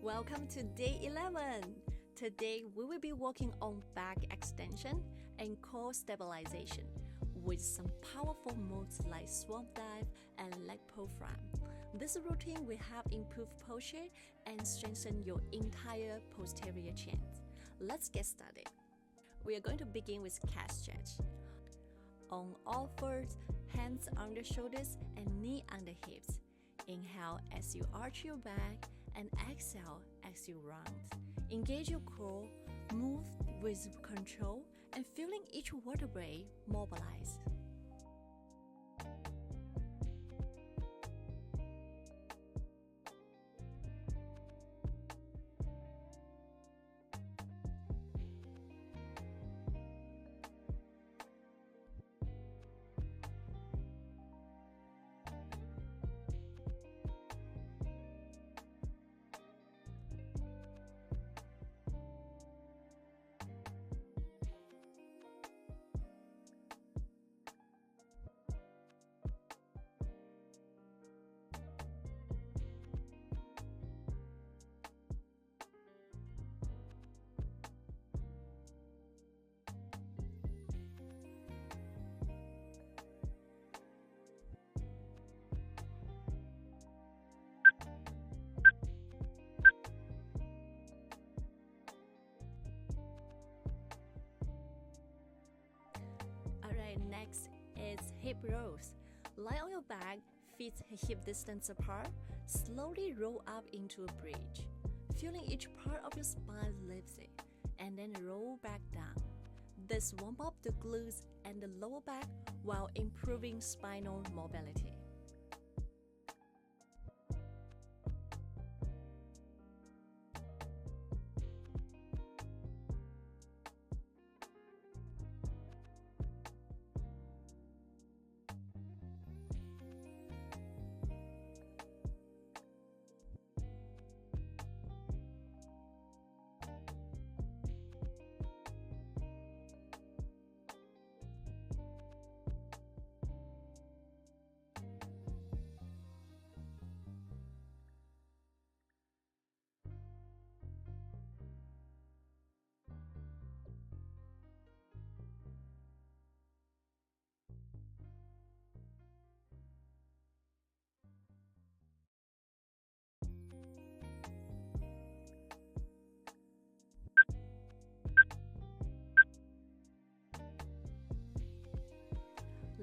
Welcome to day 11. Today we will be working on back extension and core stabilization with some powerful moves like Swan Dive and leg pull from. This routine will help improve posture and strengthen your entire posterior chain. Let's get started. We are going to begin with calf stretch. On all fours, hands on the shoulders and knee on the hips. Inhale as you arch your back and exhale as you round. Engage your core, move with control, and feeling each vertebrae mobilize. Next is hip rolls. Lie on your back, feet hip distance apart. Slowly roll up into a bridge. Feeling each part of your spine lifts it, and then roll back down. This warms up the glutes and the lower back while improving spinal mobility.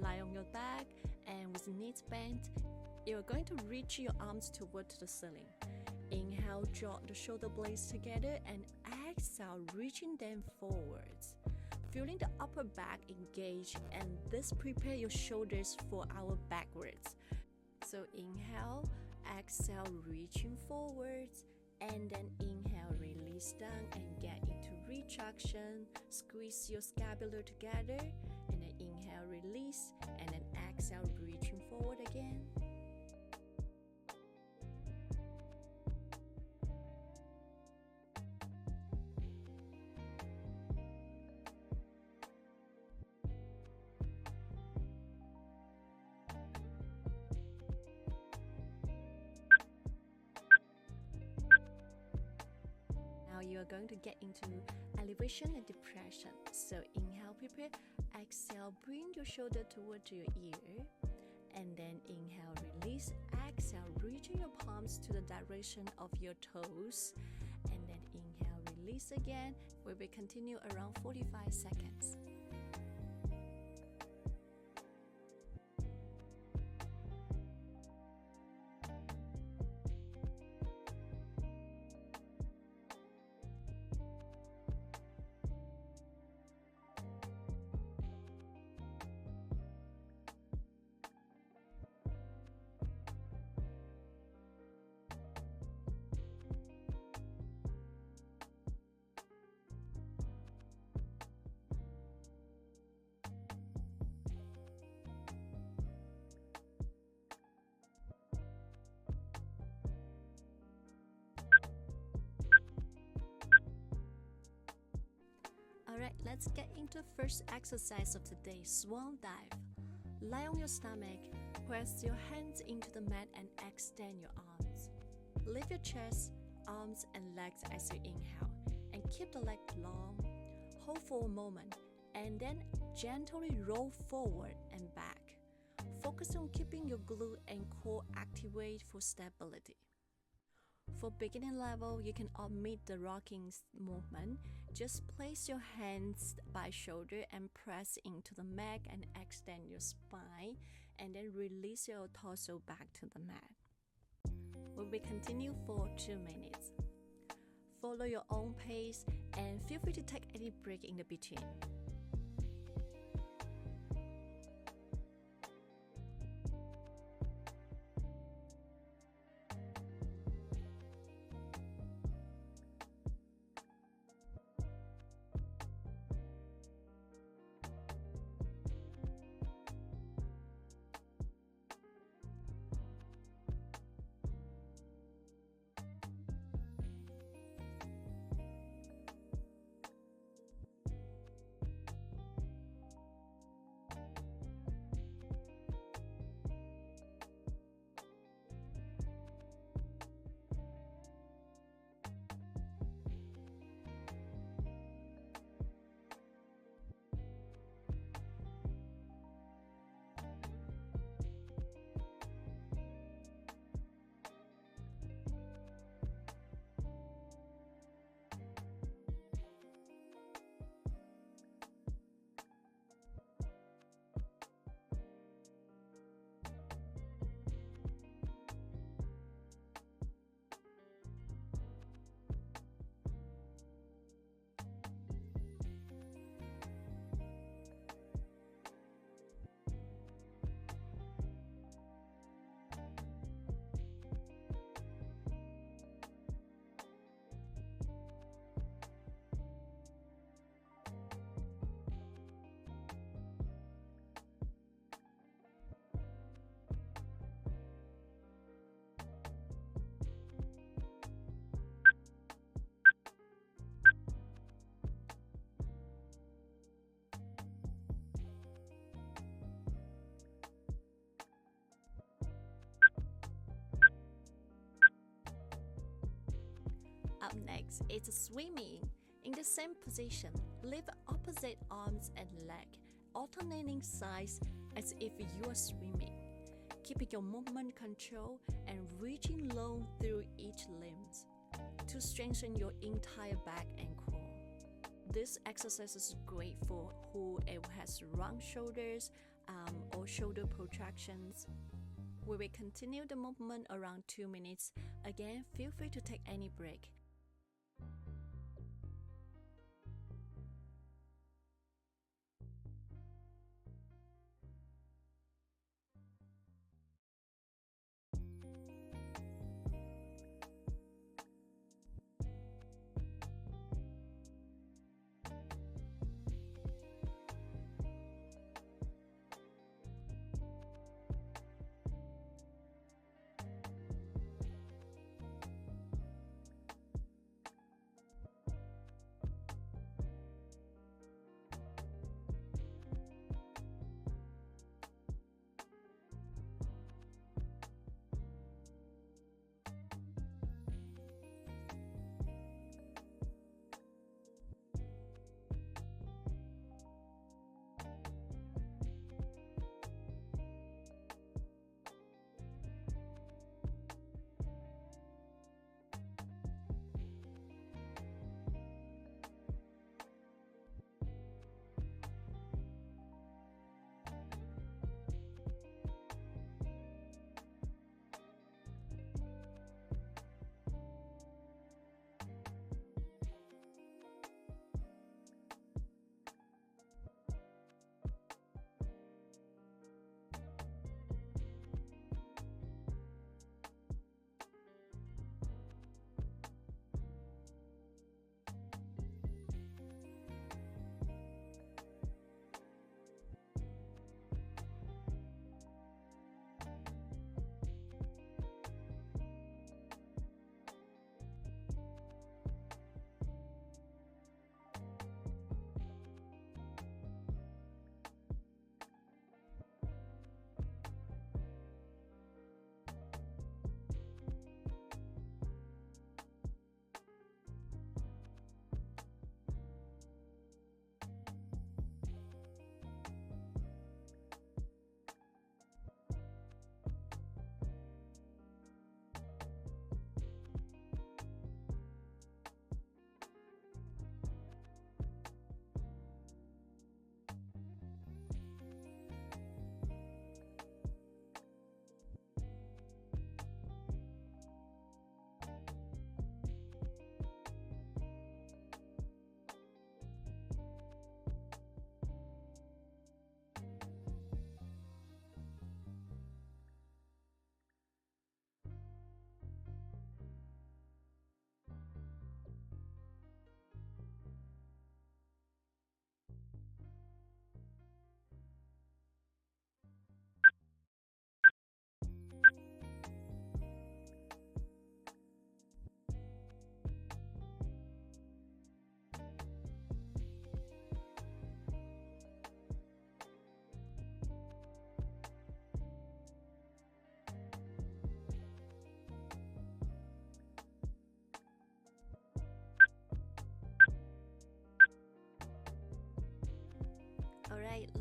Lie on your back and with knees bent, you're going to reach your arms toward the ceiling. Inhale, draw the shoulder blades together and exhale, reaching them forwards. Feeling the upper back engage, and this prepare your shoulders for our backwards. So inhale, exhale, reaching forwards, and then inhale, release down and get into retraction. Squeeze your scapula together, and then inhale, release, and then exhale, reaching forward again. Now you are going to get into elevation and depression. So inhale, prepare. Exhale, bring your shoulder toward your ear. And then inhale, release. Exhale, reaching your palms to the direction of your toes. And then inhale, release again. We will continue around 45 seconds. Alright, let's get into the first exercise of today, Swan Dive. Lie on your stomach, press your hands into the mat and extend your arms. Lift your chest, arms and legs as you inhale, and keep the leg long. Hold for a moment, and then gently roll forward and back. Focus on keeping your glute and core activate for stability. For beginning level, you can omit the rocking movement. Just place your hands by shoulder and press into the mat and extend your spine, and then release your torso back to the mat. We will continue for 2 minutes. Follow your own pace and feel free to take any break in the between. Up next is swimming. In the same position, lift opposite arms and leg, alternating sides as if you are swimming. Keeping your movement control and reaching low through each limb to strengthen your entire back and core. This exercise is great for who has round shoulders or shoulder protractions. We will continue the movement around 2 minutes. Again, feel free to take any break.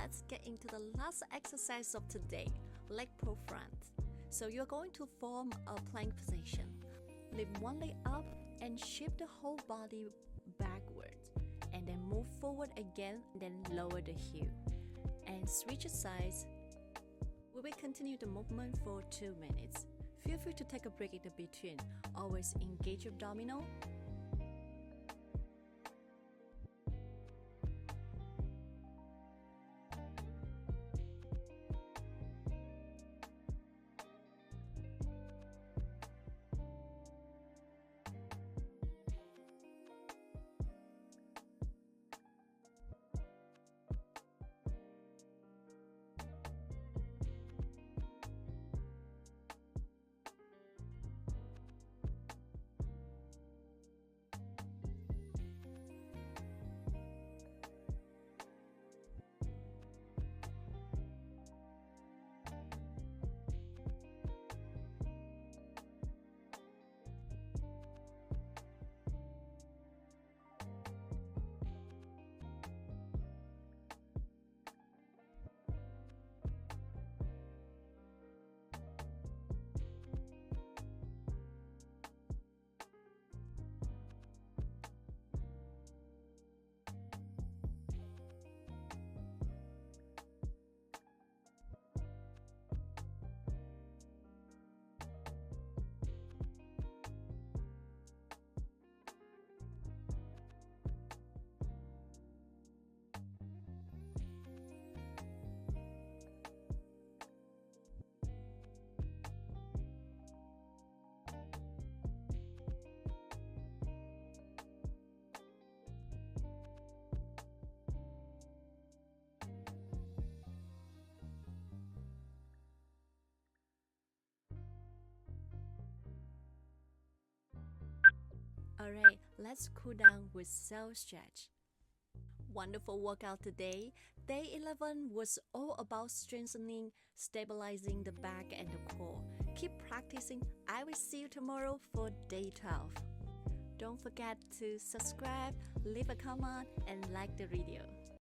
let's get into the last exercise of today, leg pull front. So you're going to form a plank position. Lift one leg up and shift the whole body backwards, and then move forward again, then lower the heel and switch sides. We will continue the movement for 2 minutes. Feel free to take a break in the between. Always engage your abdominal. Alright, let's cool down with self stretch. Wonderful workout today. Day 11 was all about strengthening, stabilizing the back and the core. Keep practicing. I will see you tomorrow for day 12. Don't forget to subscribe, leave a comment, and like the video.